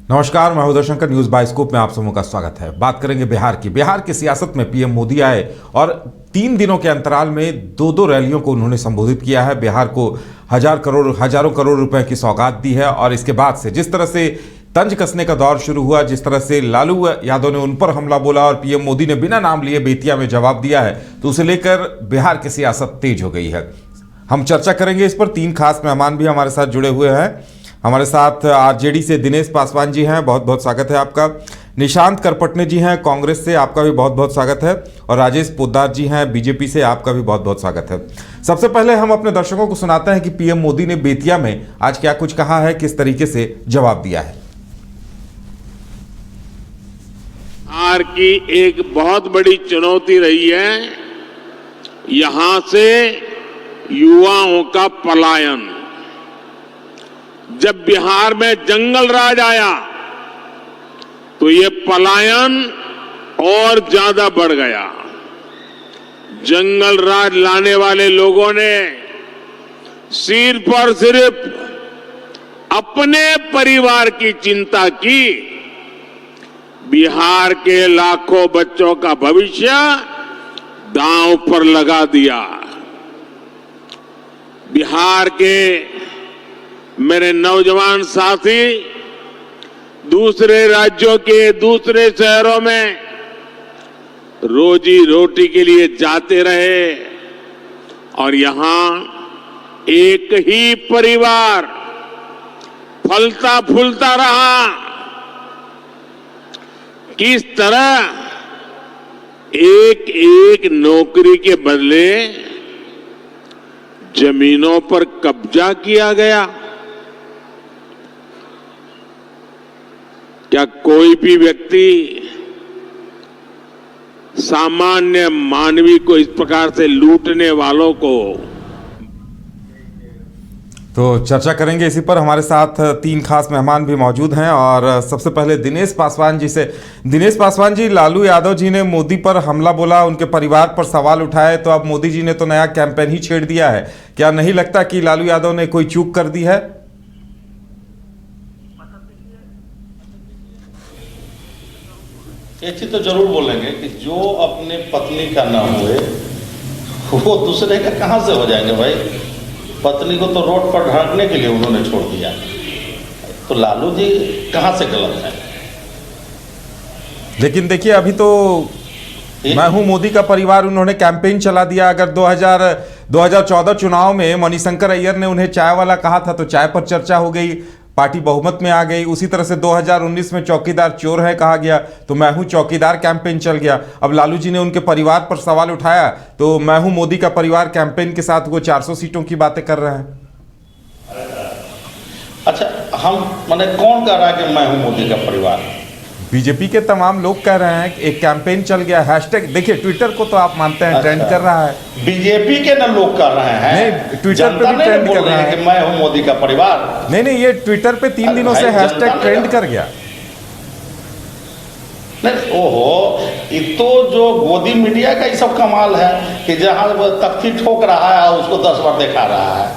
नमस्कार, मैं Uday Shankar. News bioscope में आप सबों का स्वागत है। बात करेंगे बिहार की। बिहार की सियासत में पीएम मोदी आए और 3 दिनों के अंतराल में दो रैलियों को उन्होंने संबोधित किया है। बिहार को हजारों करोड़ रुपए की सौगात दी है और इसके बाद से जिस तरह से तंज कसने का दौर शुरू हुआ, जिस तरह से लालू यादव ने उन पर हमला बोला और पीएम मोदी ने बिना नाम लिए बेतिया में जवाब दिया है, तो उसे लेकर बिहार की सियासत तेज हो गई है। हम चर्चा करेंगे इस पर। 3 खास मेहमान भी हमारे साथ जुड़े हुए हैं। हमारे साथ आरजेडी से दिनेश पासवान जी हैं, बहुत बहुत स्वागत है आपका। निशांत करपटने जी हैं कांग्रेस से, आपका भी बहुत बहुत स्वागत है। और राजेश पोद्दार जी हैं बीजेपी से, आपका भी बहुत बहुत स्वागत है। सबसे पहले हम अपने दर्शकों को सुनाते हैं कि पीएम मोदी ने बेतिया में आज क्या कुछ कहा है, किस तरीके से जवाब दिया है। बिहार की एक बहुत बड़ी चुनौती रही है यहां से युवाओं का पलायन। जब बिहार में जंगल राज आया तो ये पलायन और ज्यादा बढ़ गया। जंगल राज लाने वाले लोगों ने सिर्फ और सिर्फ अपने परिवार की चिंता की, बिहार के लाखों बच्चों का भविष्य दांव पर लगा दिया। बिहार के मेरे नौजवान साथी दूसरे राज्यों के दूसरे शहरों में रोजी रोटी के लिए जाते रहे और यहां एक ही परिवार फलता फूलता रहा। किस तरह एक एक नौकरी के बदले जमीनों पर कब्जा किया गया। क्या कोई भी व्यक्ति सामान्य मानवी को इस प्रकार से लूटने वालों को? तो चर्चा करेंगे इसी पर। हमारे साथ 3 खास मेहमान भी मौजूद हैं और सबसे पहले दिनेश पासवान जी से। दिनेश पासवान जी, लालू यादव जी ने मोदी पर हमला बोला, उनके परिवार पर सवाल उठाए, तो अब मोदी जी ने तो नया कैंपेन ही छेड़ दिया है। क्या नहीं लगता कि लालू यादव ने कोई चूक कर दी है? ये चीज तो जरूर बोलेंगे कि जो अपने पत्नी का ना हुए वो दूसरे का कहां से हो जाएंगे भाई। पत्नी को तो रोड पर ढांकने के लिए उन्होंने छोड़ दिया, तो लालू जी कहां से गलत है? लेकिन देखिए, अभी तो मैं हूं मोदी का परिवार उन्होंने कैंपेन चला दिया। अगर 2014 चुनाव में मणिशंकर अय्यर ने उन्हें चाय वाला कहा था तो चाय पर चर्चा हो गई, पार्टी बहुमत में आ गई। उसी तरह से 2019 में चौकीदार चोर है कहा गया तो मैं हूं चौकीदार कैंपेन चल गया। अब लालू जी ने उनके परिवार पर सवाल उठाया तो मैं हूं मोदी का परिवार कैंपेन के साथ वो 400 सीटों की बातें कर रहे हैं। अच्छा, हम माने कौन कह रहा है कि मैं हूं मोदी का परिवार? बीजेपी के तमाम लोग कह रहे हैं कि एक कैंपेन चल गया। हैशटैग देखिए, ट्विटर को तो आप मानते हैं ट्रेंड कर रहा है। बीजेपी के ना लोग कर रहे हैं, नहीं, ट्विटर पे भी ट्रेंड कर रहा है कि मैं हूं मोदी का परिवार। नहीं, ये ट्विटर पे 3 दिनों से हैशटैग ट्रेंड कर गया। नहीं, ओहो, ये तो जो गोदी मीडिया का ही सब कमाल है कि जहां तख्ती ठोक रहा है उसको 10 बार दिखा रहा है।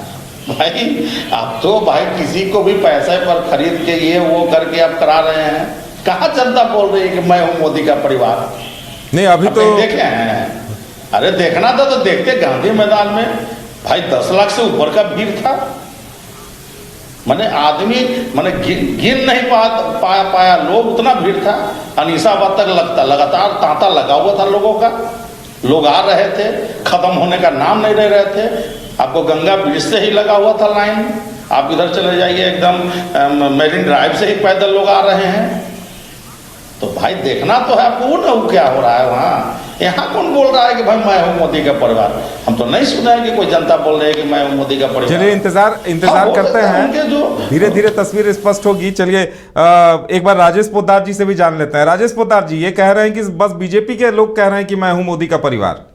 भाई आप तो भाई किसी को भी पैसे पर खरीद के ये वो करके आप करा रहे हैं। कहाँ जनता बोल रही है कि मैं हूं मोदी का परिवार? नहीं, अभी तो देखे हैं। अरे देखना था तो देखते गांधी मैदान में भाई 10 लाख से ऊपर का भीड़ था। मैंने आदमी मैंने गिन नहीं पाया लोग, उतना भीड़ था। अनीसाबाद तक लगातार तांता लगा हुआ था लोगों का। लोग आ रहे थे, खत्म होने का नाम नहीं ले रहे थे। आपको गंगा ब्रिज से ही लगा हुआ था लाइन। आप इधर चले जाइए, एकदम मेरीन ड्राइव से ही पैदल लोग आ रहे हैं। तो भाई देखना तो है आपको ना वो क्या हो रहा है वहाँ। यहाँ कौन बोल रहा है कि भाई मैं हूँ मोदी का परिवार? हम तो नहीं सुना है कि कोई जनता बोल रही है कि मैं हूँ मोदी का परिवार। चलिए इंतजार करते हैं, धीरे धीरे तस्वीर स्पष्ट होगी। चलिए एक बार राजेश पोद्दार जी से भी जान लेते हैं। राजेश पोद्दार जी, ये कह रहे हैं कि बस बीजेपी के लोग कह रहे हैं कि मैं हूँ मोदी का परिवार।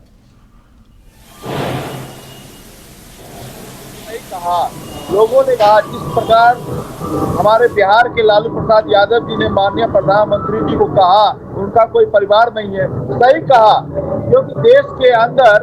लोगों ने कहा जिस प्रकार हमारे बिहार के लालू प्रसाद यादव जी ने माननीय प्रधानमंत्री जी को कहा उनका कोई परिवार नहीं है, सही कहा। क्योंकि देश के अंदर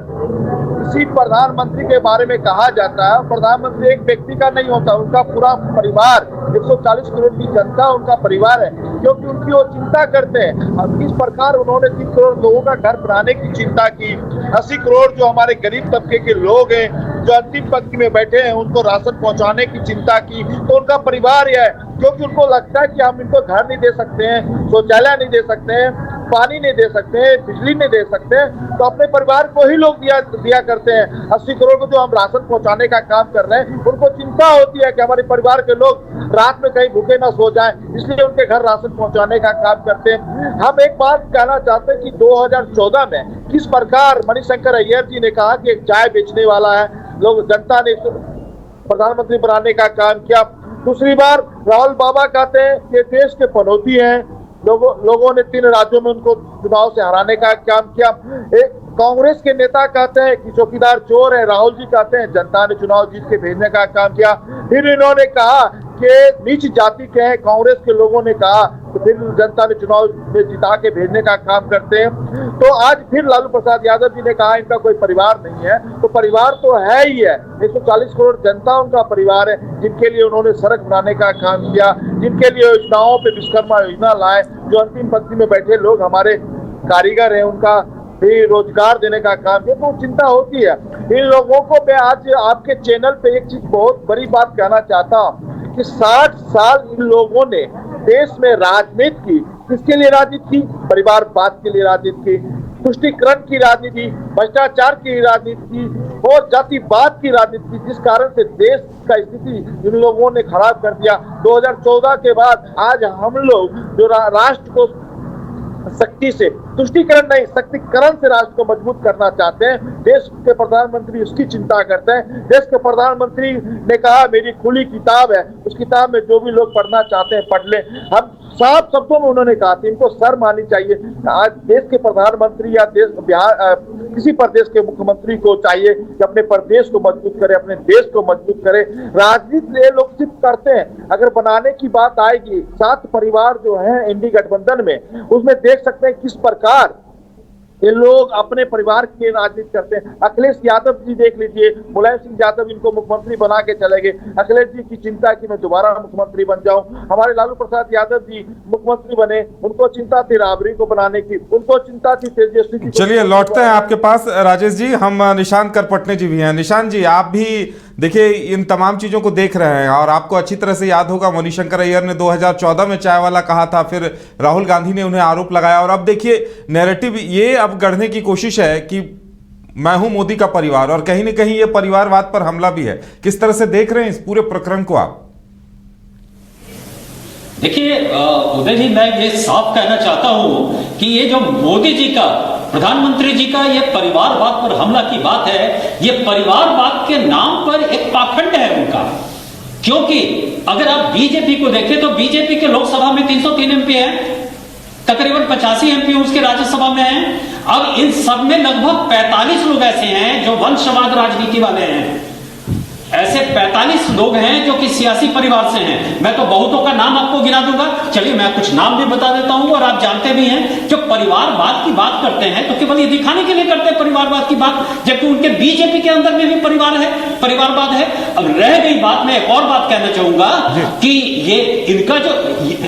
किसी प्रधानमंत्री के बारे में कहा जाता है, प्रधानमंत्री एक व्यक्ति का नहीं होता, उनका पूरा परिवार, 140 करोड़ की जनता उनका परिवार है, क्योंकि उनकी वो चिंता करते हैं। अब किस प्रकार उन्होंने 3 करोड़ लोगों का घर बनाने की चिंता की, 80 करोड़ जो हमारे गरीब तबके के लोग हैं जो अंतिम पंक्ति में बैठे हैं उनको राशन पहुंचाने की चिंता की, तो उनका परिवार यह है, क्योंकि उनको लगता है कि हम इनको घर नहीं दे सकते हैं, शौचालय नहीं दे सकते हैं, पानी नहीं दे सकते हैं, बिजली नहीं दे सकते हैं, तो अपने परिवार को ही लोग दिया करते हैं। 80 करोड़ को जो हम राशन पहुंचाने का काम कर रहे हैं, उनको चिंता होती है कि हमारे परिवार के लोग रात में कहीं भूखे ना सो जाएं, इसलिए उनके घर राशन पहुंचाने का काम करते हैं। हम एक बात कहना चाहते हैं कि 2014 में किस प्रकार मणिशंकर अय्यर जी ने कहा कि एक चाय बेचने वाला है, लोग जनता ने प्रधानमंत्री बनाने का काम किया। दूसरी बार राहुल बाबा कहते हैं कि देश के पनौती हैं, लोगों ने 3 राज्यों में उनको चुनाव से हराने का काम किया। एक कांग्रेस के नेता कहते हैं कि चौकीदार चोर है, राहुल जी कहते हैं जनता ने चुनाव जीत के भेजने का काम किया। फिर इन्होंने कहा कि नीच जाति के हैं, कांग्रेस के लोगों ने कहा, तो फिर जनता ने चुनाव में जिता के भेजने का काम करते हैं। तो आज फिर लालू प्रसाद यादव जी ने कहा इनका कोई परिवार नहीं है, तो परिवार तो है ही है, 140 करोड़ जनता उनका परिवार है, जिनके लिए उन्होंने सड़क बनाने का काम किया, जिनके लिए योजनाओं पे विश्वकर्मा योजना लाए, जो अंतिम पंक्ति में बैठे लोग हमारे कारीगर हैं उनका भी रोजगार देने का काम किया। तो चिंता होती है इन लोगों को। मैं आज आपके चैनल पे एक चीज बहुत बड़ी बात कहना चाहता हूँ कि 60 साल इन लोगों ने देश में राजनीति की, किसके लिए राजनीति की? परिवारवाद के लिए राजनीति की, तुष्टीकरण की राजनीति, भ्रष्टाचार की राजनीति की और जातिवाद की राजनीति की, जिस कारण से देश का स्थिति इन लोगों ने खराब कर दिया। 2014 के बाद आज हम लोग जो राष्ट्र को शक्ति से, तुष्टीकरण नहीं शक्तिकरण से राष्ट्र को मजबूत करना चाहते हैं, देश के प्रधानमंत्री उसकी चिंता करते हैं। देश के प्रधानमंत्री ने कहा मेरी खुली किताब है, उस किताब में जो भी लोग पढ़ना चाहते हैं पढ़ ले। हम साफ शब्दों में उन्होंने कहा था, इनको शर्म आनी चाहिए। आज देश के प्रधानमंत्री या किसी प्रदेश के मुख्यमंत्री को चाहिए कि अपने प्रदेश को मजबूत करे, अपने देश को मजबूत करे। राजनीति लोग सिर्फ करते हैं, अगर बनाने की बात आएगी, 7 परिवार जो है एनडीए गठबंधन में, उसमें देख सकते हैं किस प्रकार ये लोग अपने परिवार की राजनीति करते हैं। अखिलेश यादव जी देख लीजिए, मुलायम सिंह यादव इनको मुख्यमंत्री बना के चले गए। अखिलेश जी की चिंता कि मैं दोबारा मुख्यमंत्री बन जाऊं। हमारे लालू प्रसाद यादव जी मुख्यमंत्री बने, उनको चिंता थी राबड़ी को बनाने की, उनको चिंता थी तेजस्वी जी। चलिए लौटते हैं आपके पास राजेश जी, हम निशांत करपटने जी भी हैं। निशांत जी, आप भी देखिए इन तमाम चीज़ों को देख रहे हैं और आपको अच्छी तरह से याद होगा मणिशंकर अय्यर ने 2014 में चाय वाला कहा था, फिर राहुल गांधी ने उन्हें आरोप लगाया और अब देखिए नैरेटिव ये अब गढ़ने की कोशिश है कि मैं हूं मोदी का परिवार और कहीं ना कहीं ये परिवारवाद पर हमला भी है। किस तरह से देख रहे हैं इस पूरे प्रकरण को आप? देखिए उदय जी, मैं ये साफ कहना चाहता हूं कि ये जो मोदी जी का, प्रधानमंत्री जी का ये परिवारवाद पर हमला की बात है, ये परिवारवाद के नाम पर एक पाखंड है उनका। क्योंकि अगर आप बीजेपी को देखें तो बीजेपी के लोकसभा में 303 एमपी हैं, तकरीबन 85 एमपी उसके राज्यसभा में हैं। अब इन सब में लगभग 45 लोग ऐसे हैं जो वंशवाद राजनीति वाले हैं। ऐसे 45 लोग हैं जो कि सियासी परिवार से हैं। मैं तो बहुतों का नाम आपको गिना दूंगा, चलिए मैं कुछ नाम भी बता देता हूं और आप जानते भी हैं। जो परिवारवाद की बात करते हैं तो केवल ये दिखाने के लिए करते हैं परिवारवाद की बात, जबकि उनके बीजेपी के अंदर में भी परिवारवाद है। अब रह गई बात, मैं एक और बात कहना चाहूंगा कि ये इनका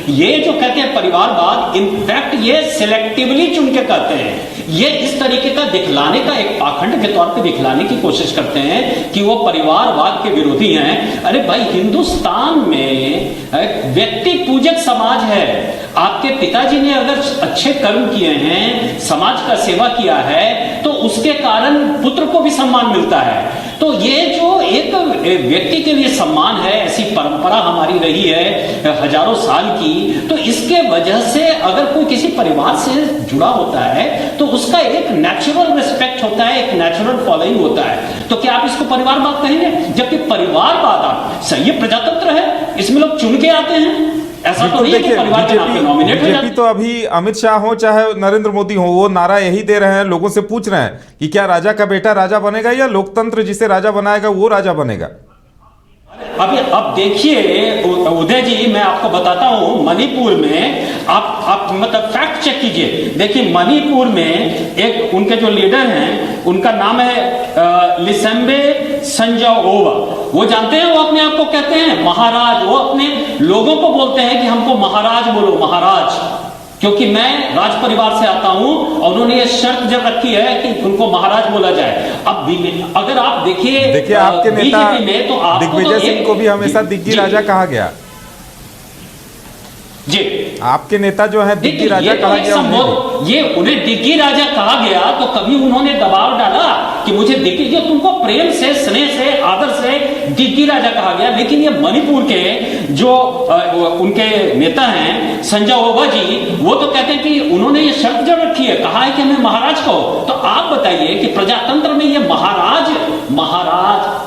ये जो कहते हैं परिवारवाद, इनफैक्ट ये सिलेक्टिवली चुन के कहते हैं। ये इस तरीके का दिखलाने का, एक पाखंड के तौर पे दिखलाने की कोशिश करते हैं कि वो परिवारवाद के विरोधी हैं। अरे भाई, हिंदुस्तान में व्यक्ति पूजक समाज है। आपके पिताजी ने अगर अच्छे कर्म किए हैं, समाज का सेवा किया है, तो उसके कारण पुत्र को भी सम्मान मिलता है। तो ये जो एक व्यक्ति के लिए सम्मान है, ऐसी परंपरा हमारी रही है हजारों साल की, तो इसके वजह से अगर कोई किसी परिवार से जुड़ा होता है तो उसका एक नेचुरल रिस्पेक्ट होता है, एक नेचुरल फॉलोइंग होता है। तो क्या आप इसको परिवारवाद कहेंगे? जबकि परिवारवाद आप सही प्रजातंत्र है, इसमें लोग चुन के आते हैं। ऐसा तो नहीं है कि परिवार के नाम पे नॉमिनेट हो जाते हैं। तो अभी अमित शाह हो चाहे नरेंद्र मोदी हो, वो नारा यही दे रहे हैं, लोगों से पूछ रहे हैं कि क्या राजा का बेटा राजा बनेगा या लोकतंत्र जिसे राजा बनाएगा वो राजा बनेगा? अभी अब देखिए उदय जी, मैं आपको बताता हूं मणिपुर में आप मतलब फैक्ट चेक कीजिए। देखिए मणिपुर में एक उनके जो लीडर हैं उनका नाम है लिसेम्बे संजाओवा। वो जानते हैं, वो अपने आप को कहते हैं महाराज। वो अपने लोगों को बोलते हैं कि हमको महाराज बोलो, महाराज, क्योंकि मैं राज परिवार से आता हूं और उन्होंने ये शर्त जब रखी है कि उनको महाराज बोला जाए। अब अगर आप देखिए आपके नेता में तो दिग्विजय सिंह को भी हमेशा दिग्गी राजा कहा गया जी। आपके नेता जो है दिग्गी राजा कहा गया, ये उन्हें दिग्गी राजा कहा गया तो कभी उन्होंने दबाव डाला कि मुझे दिग्गी, जो तुमको प्रेम से, स्नेह से, आदर से दिग्गी राजा कहा गया। लेकिन ये मणिपुर के जो उनके नेता हैं संजय ओबा जी, वो तो कहते हैं कि उन्होंने ये शर्त जब रखी है, कहा है कि हमें महाराज कहो। तो आप बताइए कि प्रजातंत्र में ये महाराज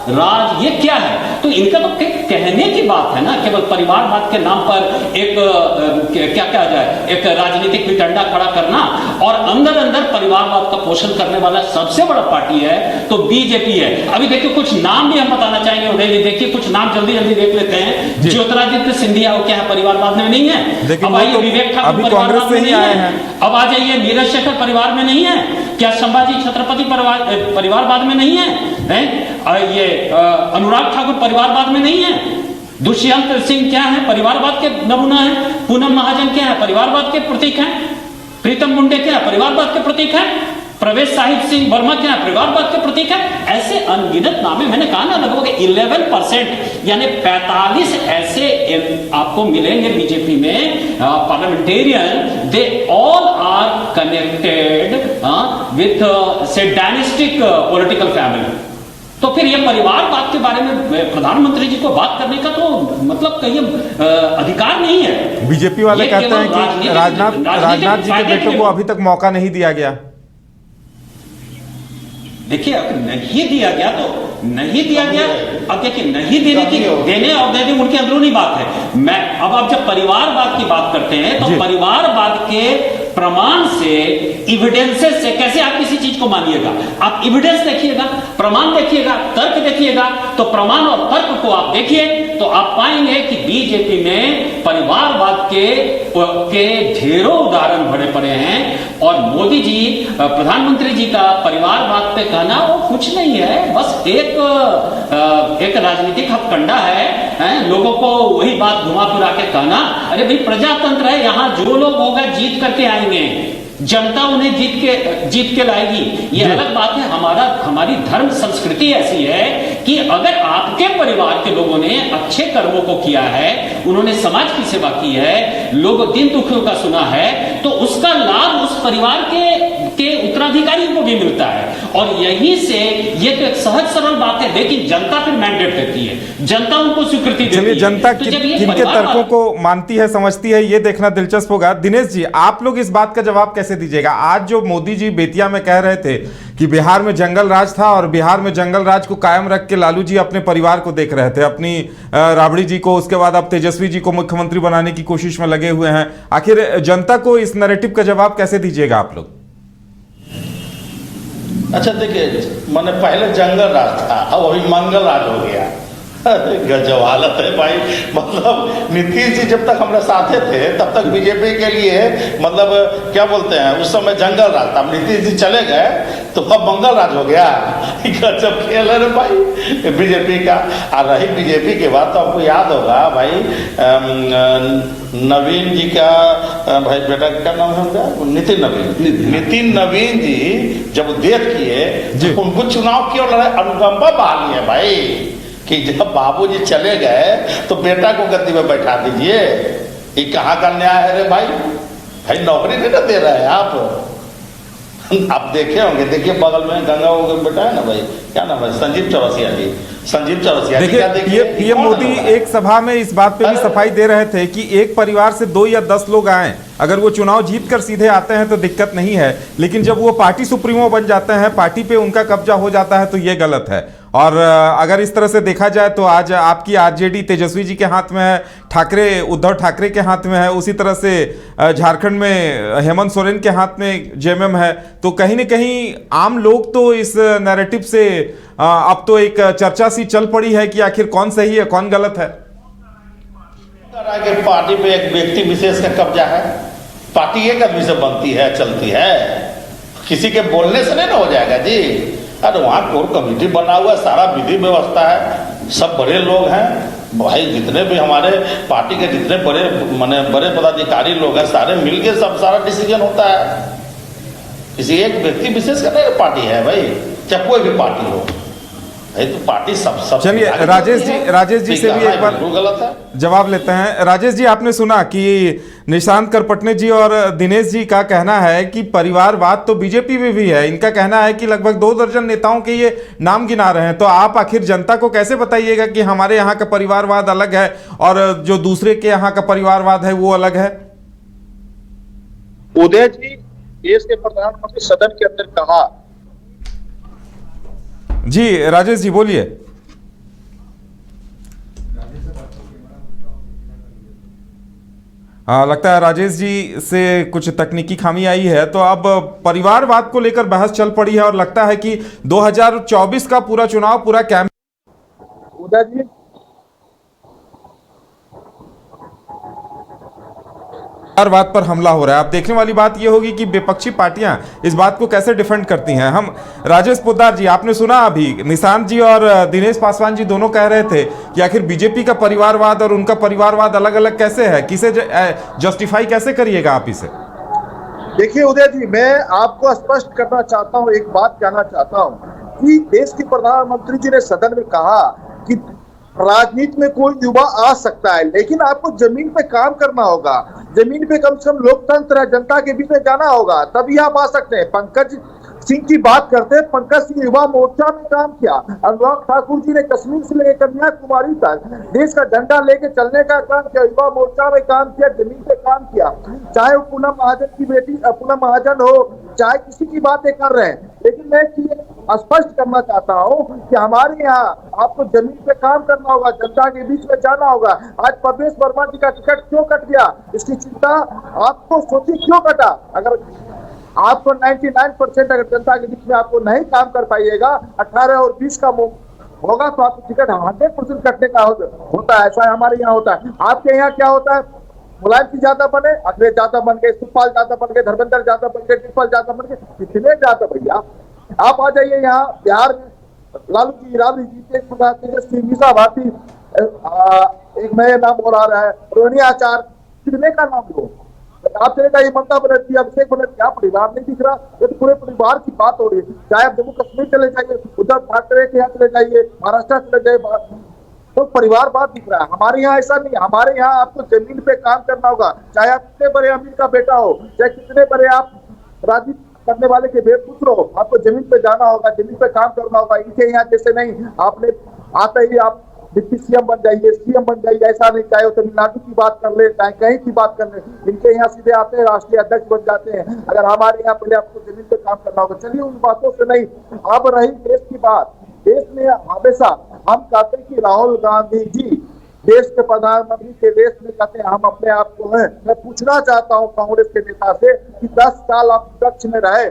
राज ये क्या है? तो इनका तो कहने की बात है ना, केवल परिवारवाद के नाम पर एक क्या कहा जाए, एक राजनीतिक विटंडा खड़ा करना, और अंदर अंदर परिवारवाद का पोषण करने वाला सबसे बड़ा पार्टी है तो बीजेपी है। अभी देखिए कुछ नाम भी हम बताना चाहेंगे उदय जी, देखिए कुछ नाम जल्दी जल्दी देख लेते हैं। ज्योतिरादित्य सिंधिया वो क्या है, परिवारवाद में नहीं है। अब आइए विवेक ठाकुर परिवारवाद में नहीं है। अब आ जाइए नीरज शेखर परिवार में नहीं है क्या? संभाजी छत्रपति परिवारवाद में नहीं है? ये अनुराग ठाकुर परिवारवाद में नहीं है? दुष्यंत सिंह क्या है, परिवारवाद के नमूना है? पूनम महाजन क्या है, परिवारवाद के प्रतीक हैं? प्रीतम मुंडे क्या है, परिवारवाद के प्रतीक हैं? प्रवेश साहिब सिंह वर्मा क्या है, परिवारवाद के प्रतीक है? ऐसे अनगिनत नामे, मैंने कहा ना लगभग 11% यानी 45 ऐसे आपको मिलेंगे बीजेपी में parliamentarian. They all are connected with से डायनेस्टिक पॉलिटिकल फैमिली। तो फिर ये परिवारवाद के बारे में प्रधानमंत्री जी को बात करने का तो मतलब कहीं अधिकार नहीं है। बीजेपी वाले कहते हैं कि राजनाथ जी के बेटों को अभी तक मौका नहीं दिया गया। देखिए अगर नहीं दिया गया तो नहीं दिया गया। अब देखिए नहीं देने की, देने और देने उनकी अंदरूनी बात है। मैं अब आप जब परिवारवाद की बात करते हैं तो परिवारवाद के प्रमाण से, एविडेंसेस से कैसे आप किसी चीज को मानिएगा? आप एविडेंस देखिएगा, प्रमाण देखिएगा, तर्क देखिएगा। तो प्रमाण और तर्क को आप देखिए तो आप पाएंगे कि बीजेपी में परिवारवाद के ढेरों उदाहरण भरे पड़े हैं। और मोदी जी, प्रधानमंत्री जी का परिवारवाद पे कहना वो कुछ नहीं है, बस एक राजनीतिक हथकंडा है। लोगों को वही बात घुमा फिरा के कहना, अरे भाई प्रजातंत्र है, यहां जो लोग होगा जीत करके आएंगे, जनता उन्हें जीत के लाएगी। ये अलग बात है। हमारी धर्म संस्कृति ऐसी है कि अगर आपके परिवार के लोगों ने अच्छे कर्मों को किया है, उन्होंने समाज की सेवा की है, लोग दिन दुखियों का सुना है, तो उसका लाभ उस परिवार के उत्तराधिकारी को भी मिलता है। और यहीं से ये तो एक सहज सरल बात है, लेकिन जनता फिर मैंडेट देती है, जनता उनको स्वीकृति देती है। जनता किनके तर्कों को मानती है, समझती है, ये देखना दिलचस्प होगा। दिनेश जी, आप लोग इस बात का जवाब कैसे दीजिएगा? आज जो मोदी जी बेतिया में कह रहे थे कि बिहार में जंगल राज था और बिहार में जंगल राज को कायम रख के लालू जी अपने परिवार को देख रहे थे, अपनी राबड़ी जी को, उसके बाद अब तेजस्वी जी को मुख्यमंत्री बनाने की कोशिश में लगे हुए हैं। आखिर जनता को इस नैरेटिव का जवाब कैसे दीजिएगा आप लोग? अच्छा देखिए, मैंने पहले जंगल राज था, अब अभी मंगल राज हो गया। गजब हालत है भाई। मतलब नीतीश जी जब तक हमारे साथे थे तब तक बीजेपी के लिए मतलब क्या बोलते हैं, उस समय जंगल राज था। नीतीश जी चले गए तो अब मंगल राज हो गया। गजब खेल है भाई बीजेपी का। और रही बीजेपी के बाद तो आपको याद होगा भाई, नवीन जी का भाई बेटा का नाम है उनका नितिन नवीन जी जब डेथ किए, उनको चुनाव क्यों लड़ाई, अनुकंपा बहाली है भाई कि जब बाबूजी चले गए तो बेटा को गद्दी में बैठा दीजिए। ये कहाँ का न्याय है रे भाई? भाई नौकरी नहीं ना दे रहे हैं आप देखे होंगे, देखिए बगल में गंगा बेटा है ना भाई, क्या नाम है, संजीव चौरसिया जी। देखिए पीएम मोदी एक सभा में इस बात पे भी सफाई दे रहे थे कि एक परिवार से 2 या 10 लोग आए, अगर वो चुनाव जीत कर सीधे आते हैं तो दिक्कत नहीं है, लेकिन जब वो पार्टी सुप्रीमो बन जाते हैं, पार्टी पे उनका कब्जा हो जाता है तो ये गलत है। और अगर इस तरह से देखा जाए तो आज आपकी आरजेडी तेजस्वी जी के हाथ में है, उद्धव ठाकरे के हाथ में है, उसी तरह से झारखंड में हेमंत सोरेन के हाथ में जेएमएम है। तो कहीं ना कहीं आम लोग तो इस नैरेटिव से अब तो एक चर्चा सी चल पड़ी है कि आखिर कौन सही है कौन गलत है। पार्टी पे एक व्यक्ति विशेष का कब्जा है। पार्टी एक आदमी से बनती है, चलती है, किसी के बोलने से नहीं ना हो जाएगा जी। अरे वहाँ कोर कमेटी बना हुआ है, सारा विधि व्यवस्था है, सब बड़े लोग हैं भाई, जितने भी हमारे पार्टी के जितने बड़े पदाधिकारी लोग हैं सारे मिलके सब सारा डिसीजन होता है। किसी एक व्यक्ति विशेष का नहीं पार्टी है भाई, चाहे कोई भी पार्टी हो भाई, तो पार्टी सब। चलिए राजेश जी से भी एक बार गलत है जवाब लेते हैं। राजेश जी, आपने सुना कि निशांत करपटने जी और दिनेश जी का कहना है कि परिवारवाद तो बीजेपी में भी है। इनका कहना है कि लगभग 2 दर्जन नेताओं के ये नाम गिना रहे हैं। तो आप आखिर जनता को कैसे बताइएगा कि हमारे यहाँ का परिवारवाद अलग है और जो दूसरे के यहाँ का परिवारवाद है वो अलग है? उदय जी, देश के प्रधानमंत्री सदन के अंदर कहा। जी राजेश जी बोलिए। लगता है राजेश जी से कुछ तकनीकी खामी आई है। तो अब परिवारवाद को लेकर बहस चल पड़ी है और लगता है कि 2024 का पूरा चुनाव, पूरा कैंप उदय जी, परिवारवाद पर हमला हो रहा है। अब देखने वाली बात यह होगी कि विपक्षी पार्टियां इस बात को कैसे डिफेंड करती हैं। हम राजेश पोद्दार जी, आपने सुना अभी निशांत जी और दिनेश पासवान जी दोनों कह रहे थे कि आखिर बीजेपी का परिवारवाद और उनका परिवारवाद अलग अलग कैसे है, किसे जस्टिफाई कैसे करिएगा आप इसे? देखिए उदय जी, मैं आपको स्पष्ट करना चाहता हूं, एक बात कहना चाहता हूं कि देश के प्रधानमंत्री जी ने सदन में कहा कि राजनीति में कोई युवा आ सकता है, लेकिन आपको जमीन पे काम करना होगा। जमीन पे कम से कम लोकतंत्र है, जनता के बीच में जाना होगा, तभी आप आ सकते हैं। पंकज सिंह की बात करते हैं, पंकज सिंह युवा मोर्चा में काम किया। अनुराग ठाकुर जी ने कश्मीर से लेकर कन्याकुमारी तक देश का झंडा लेके चलने का काम किया, युवा मोर्चा में काम किया, जमीन पे काम किया। चाहे वो पूनम महाजन की बेटी पूनम महाजन हो, चाहे किसी की बातें कर रहे हैं, लेकिन मैं स्पष्ट करना चाहता हूं कि हमारे यहाँ आपको जमीन पे काम करना होगा, जनता के बीच में जाना होगा। आज परवेश वर्मा जी का टिकट क्यों कट गया, इसकी चिंता आपको सोचिए क्यों कटा। अगर आपको 99% अगर जनता के बीच में आपको नहीं काम कर पाइएगा, 18 और 20 का होगा तो आपको टिकट 100% कटने का होता है। ऐसा हमारे यहाँ होता है। आपके यहाँ क्या होता है? मुलायम सिंह यादव बने, अखिलेश यादव बन गए, सुखपाल यादव बन गए, धर्मेंद्र यादव बन गए, डिम्पल यादव बन गए, कितने यादव भैया। आप आ जाइए यहाँ बिहार में, लालू जी, राबड़ी जी, तेजस्वी, मीसा भारती, एक नया नाम और आ रहा है, रोहिणी आचार्य, कितने का नाम लो। आप चले जाइए ममता बनर्जी, अभिषेक बनर्जी, आप परिवार नहीं दिख रहा। ये तो पूरे परिवार की बात हो रही है। चाहे आप जम्मू कश्मीर चले जाइए, उद्धव ठाकरे के यहाँ चले जाइए, महाराष्ट्र चले जाइए, तो परिवार बात दिख रहा है। हमारे यहाँ ऐसा नहीं है। हमारे यहाँ आपको जमीन पे काम करना होगा। चाहे आप कितने बड़े अमीर का बेटा हो, चाहे कितने बड़े आप राजनीति करने वाले के बेपुत्र हो, आपको जमीन पे जाना होगा, जमीन पे काम करना होगा। इनके यहाँ जैसे नहीं, आपने आते ही आप डिप्टी सीएम बन जाइए, सीएम बन जाइए, ऐसा नहीं। चाहे वो तमिलनाडु की बात कर ले, चाहे कहीं की बात कर ले, इनके यहाँ सीधे आते हैं, राष्ट्रीय अध्यक्ष बन जाते हैं। अगर हमारे यहाँ पहले आपको जमीन पे काम करना होगा। चलिए उन बातों से नहीं, अब रही देश की बात। देश में हमेशा हम कहते हैं कि राहुल गांधी जी देश के प्रधानमंत्री के रेस में कहते हैं हम अपने आप को हैं। मैं पूछना चाहता हूं कांग्रेस के नेता से कि 10 साल आप विपक्ष में रहे,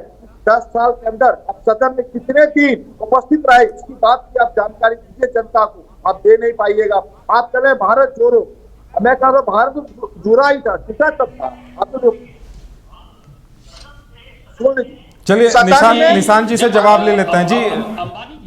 10 साल के अंदर आप सदन में कितने दिन उपस्थित रहे, इसकी बात की आप जानकारी दीजिए जनता को। आप दे नहीं पाइएगा। आप कह रहे हैं भारत जोड़ो, मैं कह रहा हूं भारत जुड़ा ही था, टिका तब था। आप तो सुन लीजिए। चलिए निशांत जी से जवाब ले लेते हैं। जी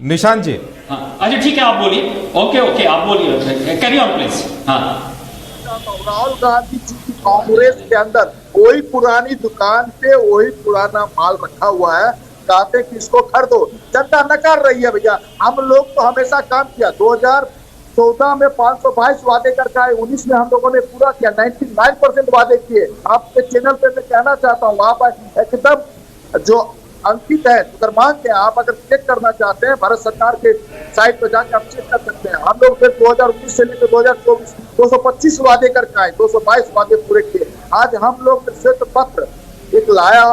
निशांत जी। अच्छा ठीक है, आप बोलिए। ओके आप बोलिए, carry on please. Rahul Gandhi ji की कांग्रेस के अंदर वही पुरानी दुकान पे वही पुराना माल रखा हुआ है, कहते कि इसको खरीदो। जनता नकार रही है भैया। हम लोग तो हमेशा काम किया। 2014 में 522 वादे करके आए, 19 में हम लोगों ने पूरा किया, 99% वादे किए। आपके चैनल पे मैं कहना चाहता हूँ, आप एकदम जो अंकित है शुक्रमान के, आप अगर चेक करना चाहते हैं भारत सरकार के साइट पर जाकर आप चेक कर सकते हैं। हम लोग फिर 2019 से लेकर 2024 225 वादे करके आए, 222 वादे पूरे किए। आज हम लोग श्वेत पत्र एक लाया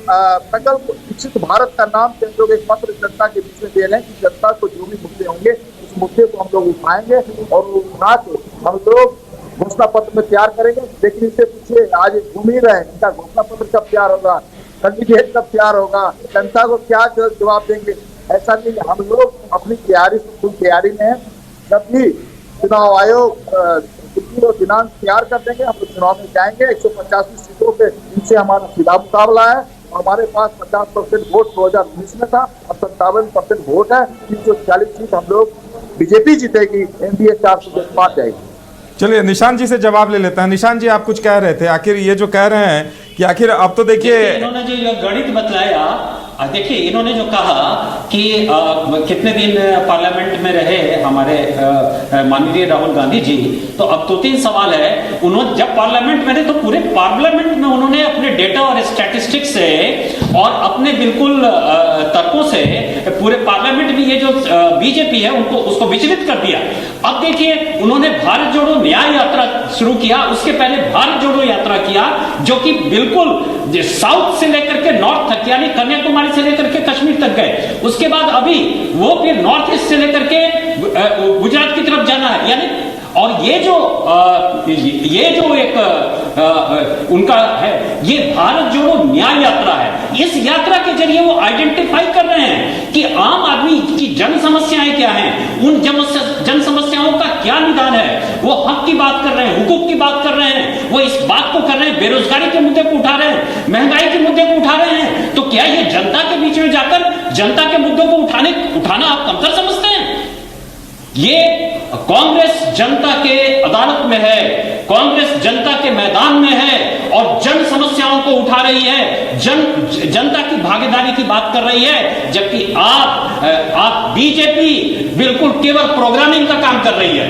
सकल विकसित भारत का नाम से हम लोग एक पत्र जनता के बीच में दे रहे हैं कि जनता को जो भी मुद्दे होंगे उस मुद्दे को हम लोग उठाएंगे और उठा के हम लोग घोषणा पत्र में तैयार करेंगे। लेकिन इनसे पूछिए, आज घूम ही रहे हैं, इनका घोषणा पत्र कब तैयार होगा, कैंडिडेट कब तैयार होगा, जनता को क्या जवाब देंगे? ऐसा नहीं, हम लोग अपनी तैयारी से फुल तैयारी में है। जब भी चुनाव आयोग तिथि और दिनांक तैयार कर देंगे हम लोग चुनाव में जाएंगे। 185 सीटों पे इनसे हमारा सीधा मुकाबला है। हमारे पास 50% वोट 2019 में था, अब 57% वोट है। 340 सीट हम लोग बीजेपी जीतेगी, एनडीए 400 से पार जाएगी। चलिए निशांत जी से जवाब ले लेते हैं। निशांत जी, आप कुछ कह रहे थे, आखिर ये जो कह रहे हैं कि आखिर अब तो देखिए इन्होंने जो ये गणित बतलाया, देखिए इन्होंने जो कहा कि कितने दिन पार्लियामेंट में रहे हमारे माननीय राहुल गांधी जी, तो अब 2-3 सवाल है। उन्होंने जब पार्लियामेंट में रहे तो पूरे पार्लियामेंट में उन्होंने अपने डेटा और स्टैटिस्टिक्स से और अपने बिल्कुल तर्कों से पूरे पार्लियामेंट में ये जो बीजेपी है उनको उसको विचलित कर दिया। अब देखिए उन्होंने भारत जोड़ो न्याय यात्रा शुरू किया, उसके पहले भारत जोड़ो यात्रा किया, जो कि बिल्कुल साउथ से लेकर के नॉर्थ तक, यानी कन्याकुमारी से लेकर के कश्मीर तक गए। उसके बाद अभी वो फिर नॉर्थ ईस्ट से लेकर के गुजरात की तरफ जाना है, यानी और ये जो एक उनका है, ये भारत जोड़ो न्याय यात्रा है। इस यात्रा के जरिए वो आइडेंटिफाई कर रहे हैं कि आम आदमी की जन समस्याएं क्या हैं, उन जन समस्याओं का क्या निदान है। वो हक की बात कर रहे हैं, हुकूक की बात कर रहे हैं, वो इस बात को कर रहे हैं, बेरोजगारी के मुद्दे को उठा रहे हैं, महंगाई के मुद्दे को उठा रहे हैं। तो क्या ये जनता के बीच में जाकर जनता के मुद्दों को उठाना आप कमतर समझते हैं? ये कांग्रेस जनता के अदालत में है, कांग्रेस जनता के मैदान में है और जन समस्याओं को उठा रही है, जनता की भागीदारी की बात कर रही है। जबकि आप बीजेपी बिल्कुल केवल प्रोग्रामिंग का काम कर रही है,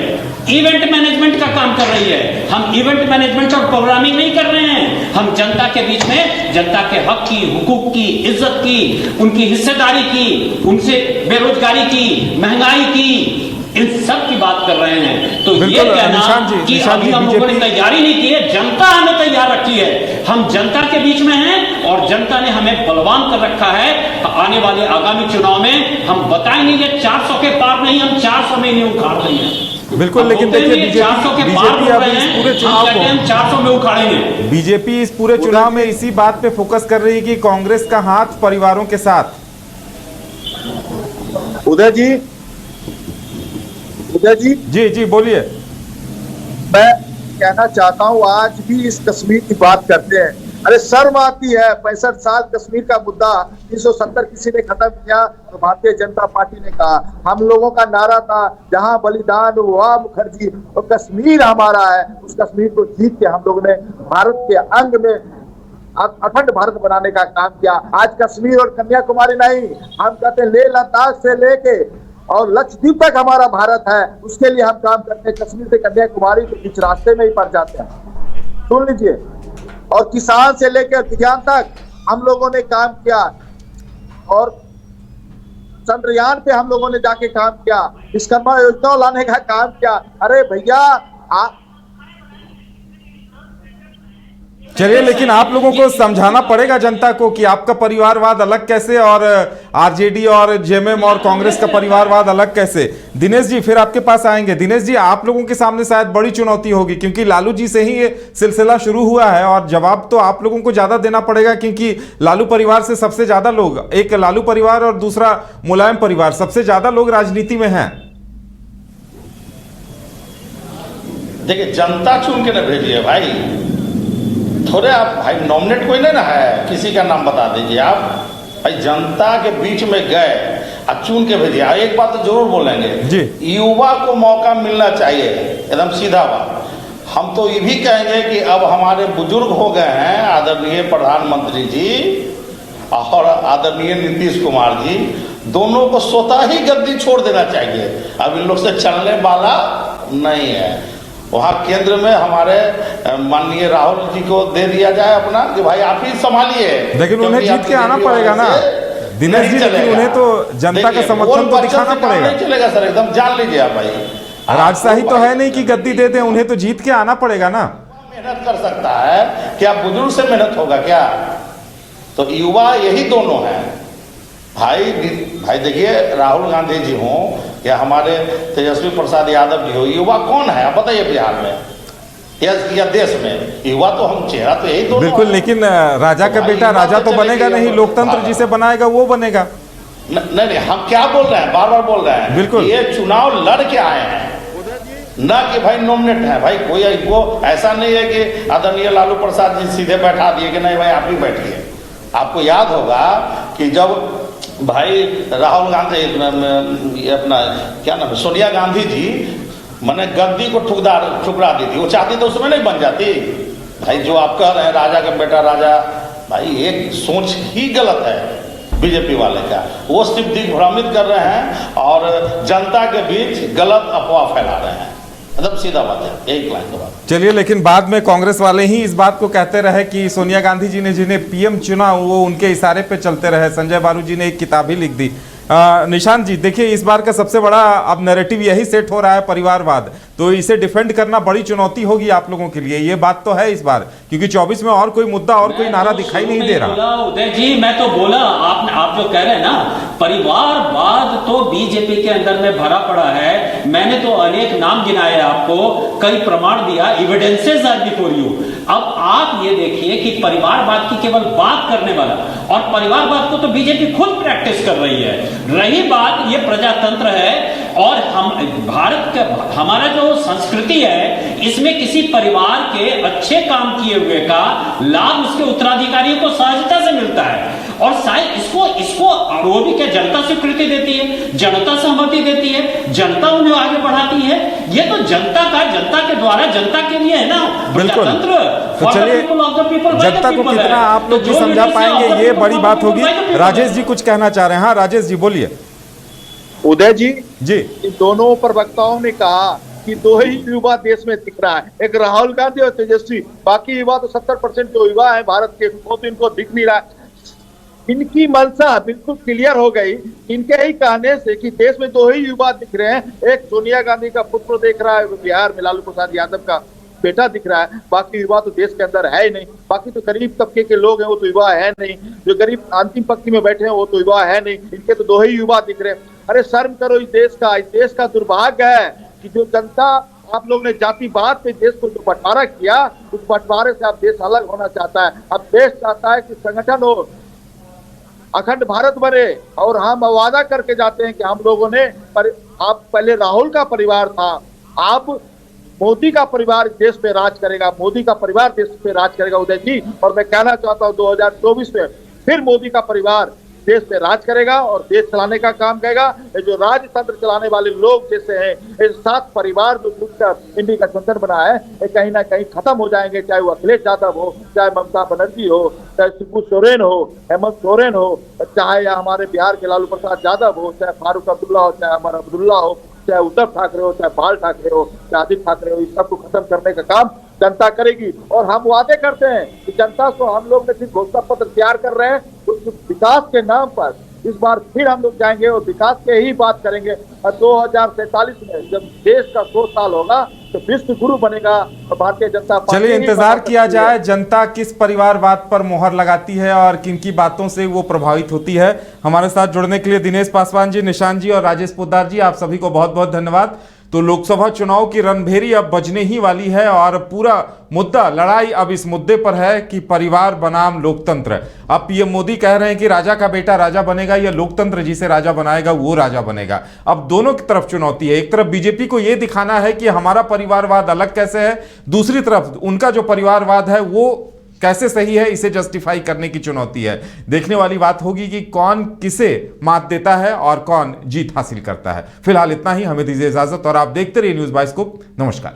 इवेंट मैनेजमेंट का काम कर रही है। हम इवेंट मैनेजमेंट और प्रोग्रामिंग नहीं कर रहे हैं, हम जनता के बीच में जनता के हक की, हुकूक की, इज्जत की, उनकी हिस्सेदारी की, उनसे बेरोजगारी की, महंगाई की, इन सब की बात कर रहे हैं। तो ये कहना कि अभी हम लोगों ने तैयारी नहीं की है, जनता हमें तैयार रखी है। हम जनता के बीच में हैं और जनता ने हमें बलवान कर रखा है। आने वाले आगामी चुनाव में हम बताएंगे ये 400 के पार नहीं, हम 400 में नहीं उखाड़ रहे हैं। बिल्कुल, लेकिन देखिए बीजेपी अभी इस पूरे चुनाव को 400 में उखाड़ेंगे। बीजेपी इस पूरे चुनाव में इसी बात पे फोकस कर रही है कि कांग्रेस का हाथ परिवारों के साथ। उदय जी जी बोलिए। मैं कहना चाहता हूं, आज भी इस कश्मीर की बात करते हैं, अरे शर्म आती है। 65 साल कश्मीर का मुद्दा 370 किसी ने खत्म किया तो भारतीय जनता पार्टी ने कहा। हम लोगों का नारा था जहां बलिदान हुआ मुखर्जी, तो कश्मीर हमारा है। उस कश्मीर को जीत के हम लोगों ने भारत के अंग में अखंड भारत बनाने का काम किया। आज कश्मीर और कन्याकुमारी नहीं, हम कहते लेह लद्दाख से लेके और लक्षद्वीप तक हमारा भारत है, उसके लिए हम काम करते हैं। कश्मीर से कन्याकुमारी तो बीच रास्ते में ही पड़ जाते हैं, सुन लीजिए। और किसान से लेकर विज्ञान तक हम लोगों ने काम किया और चंद्रयान पे हम लोगों ने जाके काम किया, विश्वकर्मा योजना लाने का काम किया। अरे भैया चलिए, लेकिन आप लोगों को समझाना पड़ेगा जनता को कि आपका परिवारवाद अलग कैसे और आरजेडी और जेएमएम और कांग्रेस का परिवारवाद अलग कैसे। दिनेश जी फिर आपके पास आएंगे। दिनेश जी, आप लोगों के सामने शायद बड़ी चुनौती होगी क्योंकि लालू जी से ही ये सिलसिला शुरू हुआ है और जवाब तो आप लोगों को ज्यादा देना पड़ेगा क्योंकि लालू परिवार से सबसे ज्यादा लोग, एक लालू परिवार और दूसरा मुलायम परिवार, सबसे ज्यादा लोग राजनीति में हैं। देखिए, जनता चुन के न भेजी है भाई, थोड़े आप भाई नॉमिनेट कोई नहीं ना है, किसी का नाम बता दीजिए आप। भाई जनता के बीच में गए और चुन के भेजिए। एक बात तो जरूर बोलेंगे जी, युवा को मौका मिलना चाहिए, एकदम सीधा बात। हम तो ये भी कहेंगे कि अब हमारे बुजुर्ग हो गए हैं, आदरणीय प्रधानमंत्री जी और आदरणीय नीतीश कुमार जी, दोनों को स्वतः ही गद्दी छोड़ देना चाहिए। अब इन लोग से चलने वाला नहीं है। वहाँ केंद्र में हमारे माननीय राहुल जी को दे दिया जाए अपना कि भाई आप ही संभालिए, लेकिन उन्हें जीत के आना पड़ेगा ना दिनेश जी, लेकिन उन्हें तो जनता का समर्थन तो दिखाना पड़ेगा। नहीं चलेगा सर, एकदम जान लीजिए आप भाई। राजशाही तो है नहीं कि गद्दी दे दें, उन्हें तो जीत के आना पड़ेगा ना। मेहनत कर सकता है क्या? बुजुर्ग से मेहनत होगा क्या? तो युवा यही दोनों हैं भाई। भाई देखिए, राहुल गांधी जी हों या हमारे तेजस्वी प्रसाद यादव जी हो, युवा कौन है आप बताइए बिहार में या देश में? युवा तो हम चेहरा तो यही दोनों बिल्कुल, है। लेकिन राजा तो का भाई बेटा युवा राजा तो चले बनेगा गए, नहीं, लोकतंत्र जिसे बनाएगा वो बनेगा। नहीं, हम क्या बोल रहे हैं, बार बार बोल रहे हैं, बिल्कुल। ये चुनाव लड़ के आए हैं, ना कि भाई नॉमिनेट है। भाई कोई वो ऐसा नहीं है कि आदरणीय लालू प्रसाद जी सीधे बैठा दिए कि नहीं भाई आप ही बैठिए। आपको याद होगा कि जब भाई राहुल गांधी अपना क्या नाम है, सोनिया गांधी जी मैंने गद्दी को ठुकरा दी थी, वो चाहती तो उसमें नहीं बन जाती। भाई जो आप कह रहे हैं राजा का बेटा राजा, भाई एक सोच ही गलत है बीजेपी वाले का। वो सिर्फ दिग्भ्रमित कर रहे हैं और जनता के बीच गलत अफवाह फैला रहे हैं। एकदम सीधा बात है, एक लाइन बात। चलिए, लेकिन बाद में कांग्रेस वाले ही इस बात को कहते रहे कि सोनिया गांधी जी ने जिन्हें पीएम चुना वो उनके इशारे पे चलते रहे। संजय बारू जी ने एक किताब ही लिख दी। निशांत जी देखिए, इस बार का सबसे बड़ा अब नैरेटिव यही सेट हो रहा है, परिवारवाद। तो इसे डिफेंड करना बड़ी चुनौती होगी आप लोगों के लिए, ये बात तो है इस बार, क्योंकि 24 में और कोई मुद्दा और कोई नारा दिखाई नहीं दे रहा। उदय जी मैं तो बोला, आप जो कह रहे हैं ना, परिवारवाद तो बीजेपी के अंदर में भरा पड़ा है। मैंने तो अनेक नाम गिनाए आपको, कई प्रमाण दिया, एविडेंसेस आर बिफोर यू। अब आप ये देखिए कि परिवारवाद की केवल बात करने वाला, और परिवारवाद को तो बीजेपी खुद प्रैक्टिस कर रही है। रही बात ये प्रजातंत्र है, और हम भारत का हमारा जो संस्कृति है, इसमें किसी परिवार के अच्छे काम किए हुए का लाभ उसके उत्तराधिकारियों को सहजता से मिलता है। और शायद इसको वो भी क्या जनता स्वीकृति देती है, जनता सहमति देती है, जनता उन्हें आगे बढ़ाती है। ये तो जनता के द्वारा जनता के लिए है ना प्रजातंत्र। तो चलिए, जनता को कितना आप लोग भी समझा पाएंगे ये बड़ी बात होगी। राजेश जी कुछ कहना चाह रहे हैं। हाँ राजेश जी बोलिए। उदय जी इन दोनों प्रवक्ताओं ने कहा कि दो ही युवा देश में दिख रहा है, एक राहुल गांधी और तेजस्वी। बाकी युवा तो 70% जो युवा है भारत के, वो तो इनको दिख नहीं रहा है। इनकी मंशा बिल्कुल क्लियर हो गई इनके ही कहने से कि देश में दो ही युवा दिख रहे हैं। एक सोनिया गांधी का पुत्र दिख रहा है बिहार में, लालू प्रसाद यादव का बेटा दिख रहा है। बाकी युवा तो देश के अंदर है ही नहीं। बाकी तो गरीब तबके के लोग हैं, वो तो युवा है नहीं। जो गरीब अंतिम पंक्ति में बैठे हैं वो तो युवा है नहीं। इनके तो दो ही युवा दिख रहे हैं। अरे शर्म करो इस देश का दुर्भाग्य है कि जो जनता आप लोग ने जातिवाद पे देश को जो बंटवारा किया, उस बंटवारे से अब देश अलग होना चाहता है। अब देश चाहता है कि संगठन हो, अखंड भारत बने। और हम वादा करके जाते हैं कि हम लोगों ने आप पहले राहुल का परिवार था, आप मोदी का परिवार देश पे राज करेगा, मोदी का परिवार देश पे राज करेगा उदय जी। और मैं कहना चाहता हूं 2024 में फिर मोदी का परिवार देश पे राज करेगा और देश चलाने का काम करेगा। ये जो राजतंत्र चलाने वाले लोग जैसे हैं, ये 7 परिवार जो जुटकर इंडी गठबंधन बना है, ये कहीं ना कहीं खत्म हो जाएंगे। चाहे वो अखिलेश यादव हो, चाहे ममता बनर्जी हो, चाहे शिबू सोरेन हो, हेमंत सोरेन हो, चाहे या हमारे बिहार के लालू प्रसाद यादव हो, चाहे फारूक अब्दुल्ला हो, चाहे अमर अब्दुल्ला हो, चाहे उद्धव ठाकरे हो, चाहे बाल ठाकरे हो, चाहे आदित्य ठाकरे हो। इस सबको खत्म करने का काम जनता करेगी। और हम वादे करते हैं कि जनता को हम लोग ने सिर्फ घोषणा पत्र तैयार कर रहे हैं, तो विकास के नाम पर इस बार फिर हम लोग जाएंगे और विकास के ही बात करेंगे। और 2047 में जब देश का 100 साल होगा तो विश्व गुरु बनेगा भारतीय जनता पार्टी। चलिए इंतजार किया जाए जनता किस परिवारवाद पर मोहर लगाती है और किन की बातों से वो प्रभावित होती है। हमारे साथ जुड़ने के लिए दिनेश पासवान जी, निशांत जी और राजेश पोद्दार जी, आप सभी को बहुत बहुत धन्यवाद। तो लोकसभा चुनाव की रणभेरी अब बजने ही वाली है और पूरा मुद्दा, लड़ाई अब इस मुद्दे पर है कि परिवार बनाम लोकतंत्र। अब पीएम मोदी कह रहे हैं कि राजा का बेटा राजा बनेगा या लोकतंत्र जिसे राजा बनाएगा वो राजा बनेगा। अब दोनों की तरफ चुनौती है। एक तरफ बीजेपी को यह दिखाना है कि हमारा परिवारवाद अलग कैसे है, दूसरी तरफ उनका जो परिवारवाद है वो कैसे सही है, इसे जस्टिफाई करने की चुनौती है। देखने वाली बात होगी कि कौन किसे मात देता है और कौन जीत हासिल करता है। फिलहाल इतना ही, हमें दीजिए इजाजत और आप देखते रहिए न्यूज़ बाइस्कोप। नमस्कार।